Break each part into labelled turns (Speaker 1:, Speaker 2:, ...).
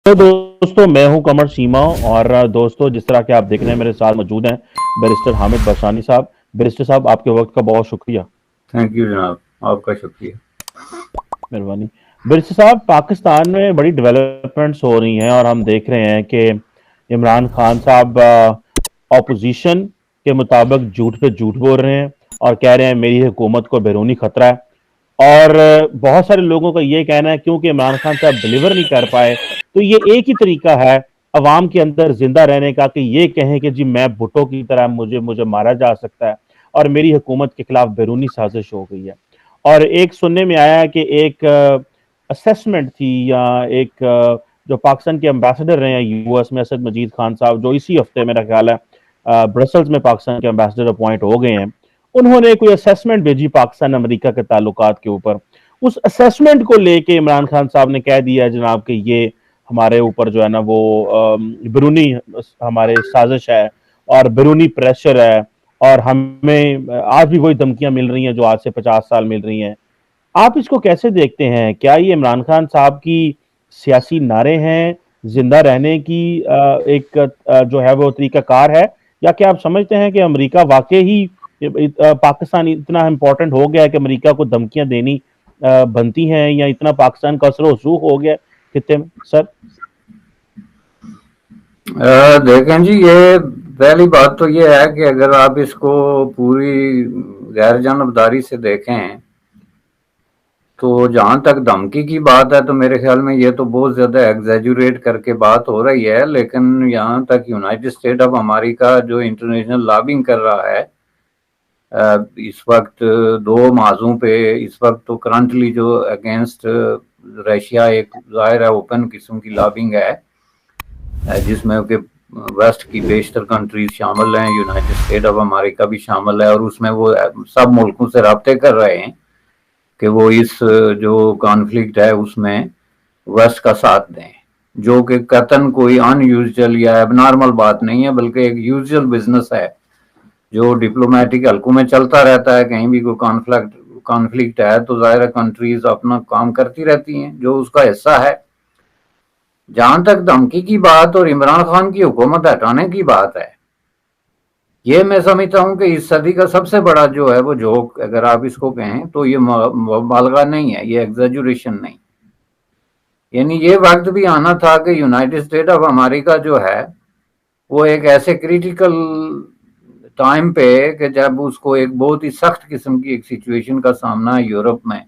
Speaker 1: दोस्तों, मैं हूं कमर सीमा। और दोस्तों, जिस तरह के आप देख रहे हैं, मेरे साथ मौजूद हैं बैरिस्टर हामिद बरसानी साहब। बैरिस्टर साहब, आपके वक्त का बहुत शुक्रिया।
Speaker 2: थैंक यू जनाब, आपका शुक्रिया।
Speaker 1: मेहरबानी। बैरिस्टर साहब, पाकिस्तान में बड़ी डेवलपमेंट्स हो रही हैं और हम देख रहे हैं कि इमरान खान साहब ऑपोजिशन के मुताबिक झूठ पे झूठ बोल रहे हैं और कह रहे हैं मेरी हुकूमत को बैरूनी खतरा है। और बहुत सारे लोगों का ये कहना है क्योंकि इमरान खान साहब डिलीवर नहीं कर पाए, तो ये एक ही तरीका है अवाम के अंदर जिंदा रहने का कि ये कहें कि जी मैं भुट्टो की तरह मुझे मुझे मारा जा सकता है और मेरी हुकूमत के खिलाफ बैरूनी साजिश हो गई है। और एक सुनने में आया कि एक असेसमेंट थी या एक जो पाकिस्तान के एम्बेसडर रहे हैं यूएस में, असद मजीद खान साहब, जो इसी हफ्ते मेरा ख्याल है ब्रसल्स में पाकिस्तान के एम्बेसडर अपॉइंट हो गए हैं, उन्होंने कोई असेसमेंट भेजी पाकिस्तान अमेरिका के ताल्लुकात के ऊपर। उस असेसमेंट को लेके इमरान खान साहब ने कह दिया जनाब कि ये हमारे ऊपर जो है ना वो बैरूनी हमारे साजिश है और बैरूनी प्रेशर है और हमें आज भी वही धमकियां मिल रही हैं जो आज से 50 साल मिल रही हैं। आप इसको कैसे देखते हैं? क्या ये इमरान खान साहब की सियासी नारे हैं जिंदा रहने की एक जो है वो तरीकाकार है, या क्या आप समझते हैं कि अमेरिका वाकई ही पाकिस्तान इतना इम्पोर्टेंट हो गया है कि अमेरिका को धमकियां देनी बनती हैं, या इतना पाकिस्तान का असर रसूख हो गया खित्ते में? सर
Speaker 2: देखें जी, ये पहली बात तो ये है कि अगर आप इसको पूरी गैर जानबदारी से देखें तो जहां तक धमकी की बात है तो मेरे ख्याल में ये तो बहुत ज्यादा एग्जैजुरेट करके बात हो रही है। लेकिन यहाँ तक यूनाइटेड स्टेट ऑफ अमेरिका जो इंटरनेशनल लॉबिंग कर रहा है इस वक्त दो माजों पे, इस वक्त तो करंटली जो अगेंस्ट रशिया एक जाहिर है ओपन किस्म की लॉबिंग है जिसमें कि वेस्ट की बेशतर कंट्रीज शामिल हैं, यूनाइटेड स्टेट ऑफ अमेरिका भी शामिल है, और उसमें वो सब मुल्कों से रब्ते कर रहे हैं कि वो इस जो कॉन्फ्लिक्ट है उसमें वेस्ट का साथ दें, जो कि कतन कोई अनयूजुअल या एबनॉर्मल बात नहीं है, बल्कि एक यूजुअल बिजनेस है जो डिप्लोमेटिक हल्कों में चलता रहता है। कहीं भी कोई कॉन्फ्लिक्ट है तो जाहिर कंट्रीज अपना काम करती रहती हैं जो उसका हिस्सा है। जहां तक धमकी की बात और इमरान खान की हुकूमत हटाने की बात है, ये मैं समझता हूं कि इस सदी का सबसे बड़ा जो है वो जोक, अगर आप इसको कहें तो ये मुबालगा नहीं है, ये एग्जैजुरेशन नहीं। यानी ये वक्त भी आना था कि यूनाइटेड स्टेट ऑफ अमेरिका जो है वो एक ऐसे क्रिटिकल टाइम पे कि जब उसको एक बहुत ही सख्त किस्म की एक सिचुएशन का सामना है यूरोप में,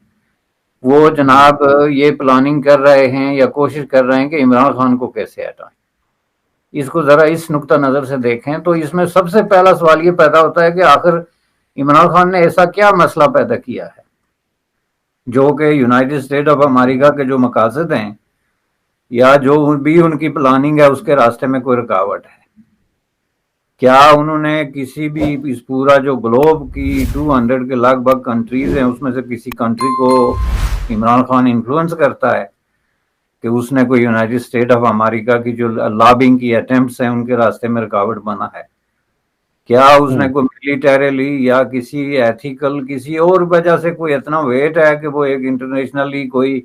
Speaker 2: वो जनाब ये प्लानिंग कर रहे हैं या कोशिश कर रहे हैं कि इमरान खान को कैसे हटाएं। इसको जरा इस नुक्ता नजर से देखें तो इसमें सबसे पहला सवाल ये पैदा होता है कि आखिर इमरान खान ने ऐसा क्या मसला पैदा किया है जो कि यूनाइटेड स्टेट ऑफ अमेरिका के जो मकासद हैं या जो भी उनकी प्लानिंग है उसके रास्ते में कोई रुकावट है। क्या उन्होंने किसी भी इस पूरा जो ग्लोब की 200 के लगभग कंट्रीज हैं उसमें से किसी कंट्री को इमरान खान इन्फ्लुएंस करता है कि उसने कोई यूनाइटेड स्टेट ऑफ अमेरिका की जो लॉबिंग की अटेम्प्ट्स हैं उनके रास्ते में रुकावट बना है? क्या उसने कोई मिलिटरीली या किसी एथिकल किसी और वजह से कोई इतना वेट है कि वो एक इंटरनेशनली कोई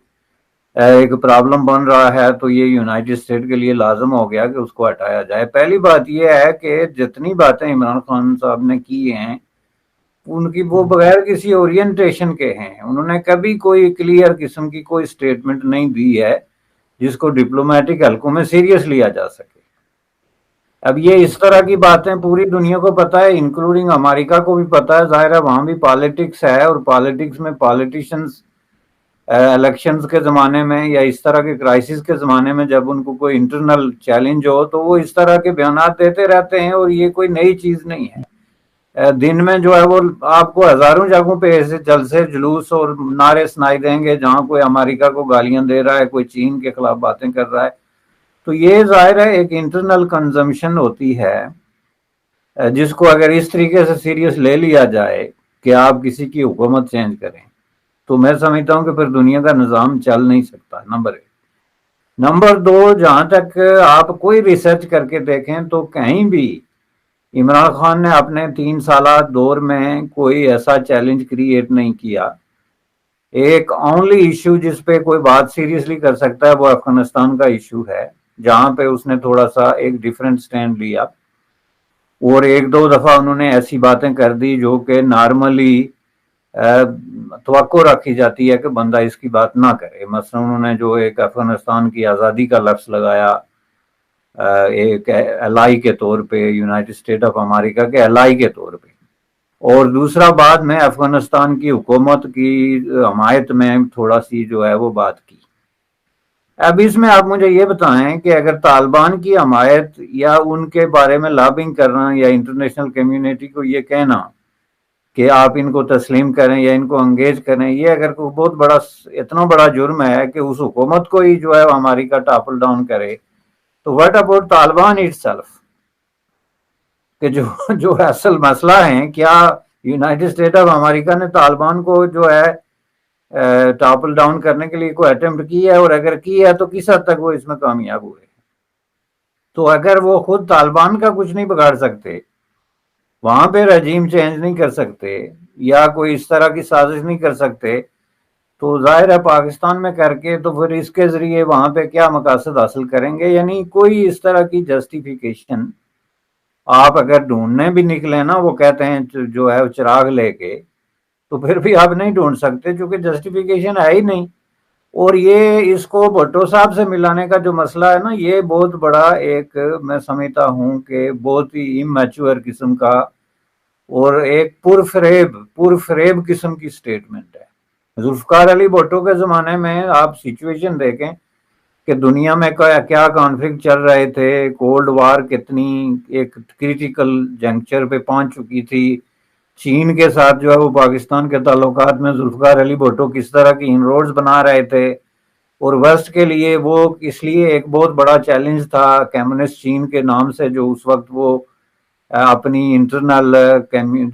Speaker 2: एक प्रॉब्लम बन रहा है तो ये यूनाइटेड स्टेट के लिए लाजम हो गया कि उसको हटाया जाए? पहली बात यह है कि जितनी बातें इमरान खान साहब ने की हैं उनकी वो बगैर किसी ओरिएंटेशन के हैं। उन्होंने कभी कोई क्लियर किस्म की कोई स्टेटमेंट नहीं दी है जिसको डिप्लोमेटिक हल्कों में सीरियस लिया जा सके। अब ये इस तरह की बातें पूरी दुनिया को पता है, इंक्लूडिंग अमेरिका को भी पता है। जाहिर है वहां भी पॉलिटिक्स है और पॉलिटिक्स में पॉलिटिशियंस इलेक्शंस के ज़माने में या इस तरह के क्राइसिस के ज़माने में जब उनको कोई इंटरनल चैलेंज हो तो वो इस तरह के बयानात देते रहते हैं, और ये कोई नई चीज़ नहीं है। दिन में जो है वो आपको हज़ारों जगहों पे ऐसे जलसे जुलूस और नारे सुनाई देंगे जहां कोई अमेरिका को गालियां दे रहा है, कोई चीन के खिलाफ बातें कर रहा है। तो ये जाहिर है एक इंटरनल कंजम्पशन होती है जिसको अगर इस तरीके से सीरियस ले लिया जाए कि आप किसी की हुकूमत चेंज करें तो मैं समझता हूं कि फिर दुनिया का निज़ाम चल नहीं सकता, नंबर एक। नंबर दो, जहां तक आप कोई रिसर्च करके देखें तो कहीं भी इमरान खान ने अपने 3 साल दौर में कोई ऐसा चैलेंज क्रिएट नहीं किया। एक ओनली इशू जिस पे कोई बात सीरियसली कर सकता है वो अफगानिस्तान का इशू है, جہاں پہ اس نے تھوڑا سا ایک ڈیفرنٹ سٹینڈ لیا، اور ایک دو دفعہ انہوں نے ایسی باتیں کر دی جو کہ نارملی توقع رکھی جاتی ہے کہ بندہ اس کی بات نہ کرے. مثلا انہوں نے جو ایک افغانستان کی آزادی کا لفظ لگایا ایک الائی کے طور پہ، یونائٹڈ اسٹیٹ آف امریکہ کے الائی کے طور پہ، اور دوسرا بعد میں افغانستان کی حکومت کی حمایت میں تھوڑا سی جو ہے وہ بات کی. اب اس میں آپ مجھے یہ بتائیں کہ اگر طالبان کی حمایت یا ان کے بارے میں لابنگ کرنا یا انٹرنیشنل کمیونٹی کو یہ کہنا کہ آپ ان کو تسلیم کریں یا ان کو انگیج کریں، یہ اگر کوئی بہت بڑا اتنا بڑا جرم ہے کہ اس حکومت کو ہی جو ہے امریکہ ٹاپل ڈاؤن کرے، تو what about Taliban it self, کہ جو اصل مسئلہ ہے، کیا یونائٹڈ اسٹیٹ آف امریکہ نے طالبان کو جو ہے ٹاپل ڈاؤن کرنے کے لیے کوئی اٹمپٹ کی ہے، اور اگر کی ہے تو کس حد تک وہ اس میں کامیاب ہوئے؟ تو اگر وہ خود طالبان کا کچھ نہیں بگاڑ سکتے، وہاں پہ رجیم چینج نہیں کر سکتے، یا کوئی اس طرح کی سازش نہیں کر سکتے، تو ظاہر ہے پاکستان میں کر کے تو پھر اس کے ذریعے وہاں پہ کیا مقاصد حاصل کریں گے؟ یعنی کوئی اس طرح کی جسٹیفیکیشن آپ اگر ڈھونڈنے بھی نکلے نا، وہ کہتے ہیں جو ہے چراغ لے کے، تو پھر بھی آپ نہیں ڈھونڈ سکتے کیونکہ جسٹیفیکیشن ہے ہی نہیں. اور یہ اس کو بھٹو صاحب سے ملانے کا جو مسئلہ ہے نا، یہ بہت بڑا ایک میں سمجھتا ہوں کہ بہت ہی امیچور قسم کا اور ایک پرفریب قسم کی سٹیٹمنٹ ہے. ذوالفقار علی بھٹو کے زمانے میں آپ سچویشن دیکھیں کہ دنیا میں کیا کانفلکٹ چل رہے تھے، کولڈ وار کتنی ایک کریٹیکل جنکچر پہ پہنچ چکی تھی، چین کے ساتھ جو ہے وہ پاکستان کے تعلقات میں ذوالفقار علی بھٹو کس طرح کی انروڈز بنا رہے تھے، اور ویسٹ کے لیے وہ اس لیے ایک بہت بڑا چیلنج تھا کمیونسٹ چین کے نام سے، جو اس وقت وہ اپنی انٹرنل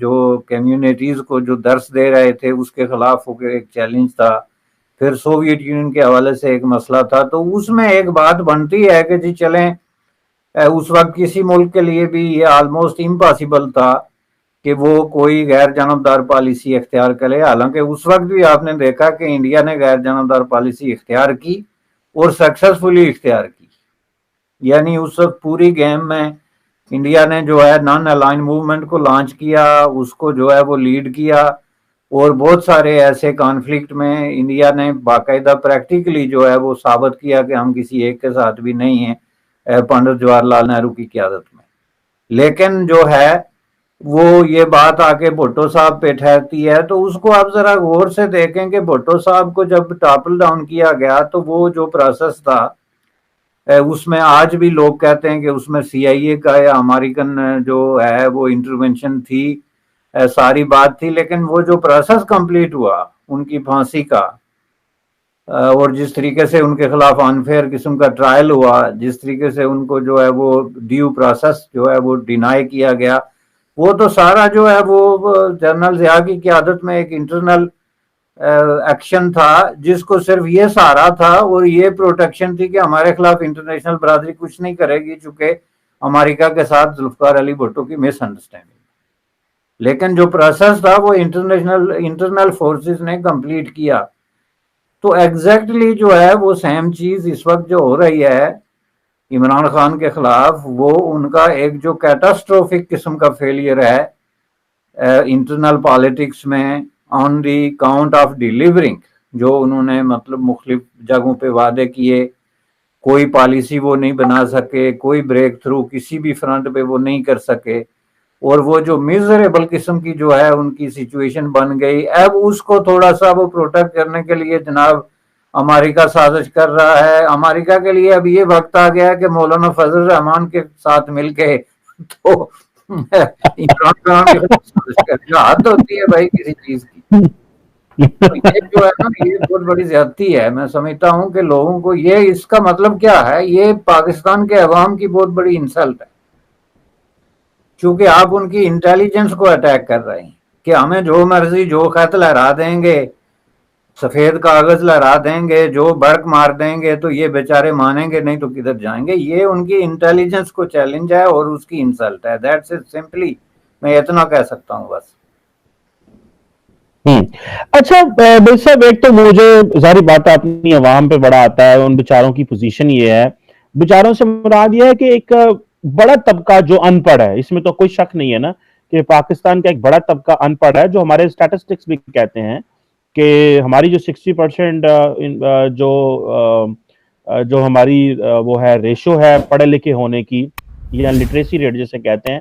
Speaker 2: جو کمیونٹیز کو جو درس دے رہے تھے اس کے خلاف ہو کے ایک چیلنج تھا. پھر سوویت یونین کے حوالے سے ایک مسئلہ تھا. تو اس میں ایک بات بنتی ہے کہ جی چلیں، اس وقت کسی ملک کے لیے بھی یہ آلموسٹ امپاسبل تھا کہ وہ کوئی غیر جانبدار پالیسی اختیار کرے. حالانکہ اس وقت بھی آپ نے دیکھا کہ انڈیا نے غیر جانبدار پالیسی اختیار کی اور سکسیسفلی اختیار کی. یعنی اس وقت پوری گیم میں انڈیا نے جو ہے نان الائن موومنٹ کو لانچ کیا، اس کو جو ہے وہ لیڈ کیا، اور بہت سارے ایسے کانفلکٹ میں انڈیا نے باقاعدہ پریکٹیکلی جو ہے وہ ثابت کیا کہ ہم کسی ایک کے ساتھ بھی نہیں ہیں پنڈت جواہر لال نہرو کی قیادت میں. لیکن جو ہے وہ یہ بات آ کے بھٹو صاحب پہ ٹھہرتی ہے. تو اس کو آپ ذرا غور سے دیکھیں کہ بھٹو صاحب کو جب ٹاپل ڈاؤن کیا گیا تو وہ جو پروسیس تھا اس میں آج بھی لوگ کہتے ہیں کہ اس میں سی آئی اے کا یا امریکن جو ہے وہ انٹروینشن تھی، ساری بات تھی، لیکن وہ جو پروسیس کمپلیٹ ہوا ان کی پھانسی کا، اور جس طریقے سے ان کے خلاف انفیئر قسم کا ٹرائل ہوا، جس طریقے سے ان کو جو ہے وہ ڈیو پروسیس جو ہے وہ ڈینائی کیا گیا، وہ تو سارا جو ہے وہ جنرل ضیاء کی قیادت میں ایک انٹرنل ایکشن تھا، جس کو صرف یہ سہارا تھا اور یہ پروٹیکشن تھی کہ ہمارے خلاف انٹرنیشنل برادری کچھ نہیں کرے گی، چونکہ امریکہ کے ساتھ ذوالفقار علی بھٹو کی مس انڈرسٹینڈنگ. لیکن جو پروسیس تھا وہ انٹرنل فورسز نے کمپلیٹ کیا. تو ایگزیکٹلی جو ہے وہ سیم چیز اس وقت جو ہو رہی ہے عمران خان کے خلاف، وہ ان کا ایک جو کیٹاسٹروفک قسم کا فیلئر ہے انٹرنل پالیٹکس میں آن دی کاؤنٹ آف ڈیلیورنگ، جو انہوں نے مطلب مختلف جگہوں پہ وعدے کیے، کوئی پالیسی وہ نہیں بنا سکے، کوئی بریک تھرو کسی بھی فرنٹ پہ وہ نہیں کر سکے، اور وہ جو میزریبل قسم کی جو ہے ان کی سچویشن بن گئی. اب اس کو تھوڑا سا وہ پروٹیکٹ کرنے کے لیے جناب امریکہ سازش کر رہا ہے. امریکہ کے لیے اب یہ وقت آ گیا کہ مولانا فضل الرحمان کے ساتھ مل کے تو عمران خان کے خلاف سازش کرنے کا حد ہوتی ہے بھائی کسی چیز کی. تو یہ جو ہے نا یہ بہت بڑی زیادتی ہے. میں سمجھتا ہوں کہ لوگوں کو یہ اس کا مطلب کیا ہے، یہ پاکستان کے عوام کی بہت بڑی انسلٹ ہے، چونکہ آپ ان کی انٹیلیجنس کو اٹیک کر رہے ہیں کہ ہمیں جو مرضی جو خط لہرا دیں گے، سفید کاغذ لہرا دیں گے، جو برق مار دیں گے تو یہ بیچارے مانیں گے نہیں تو کدھر جائیں گے. یہ ان کی انٹیلیجنس کو چیلنج ہے اور اس کی انسلٹ ہے. That's it simply. میں اتنا کہہ سکتا ہوں بس.
Speaker 1: اچھا بھائی صاحب، ایک تو مجھے ظاہری بات ہے اپنی عوام پہ بڑا آتا ہے، ان بیچاروں کی پوزیشن یہ ہے. विचारों से मुराद यह है कि एक बड़ा तबका जो अनपढ़ है, इसमें तो कोई शक नहीं है ना कि पाकिस्तान का एक बड़ा तबका अनपढ़ है, जो हमारे स्टैटिस्टिक्स भी कहते हैं कि हमारी जो 60% जो हमारी वो है रेशो है पढ़े लिखे होने की, या लिटरेसी रेट जिसे कहते हैं,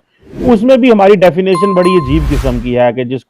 Speaker 1: उसमें भी हमारी डेफिनेशन बड़ी अजीब किस्म की है कि जिसको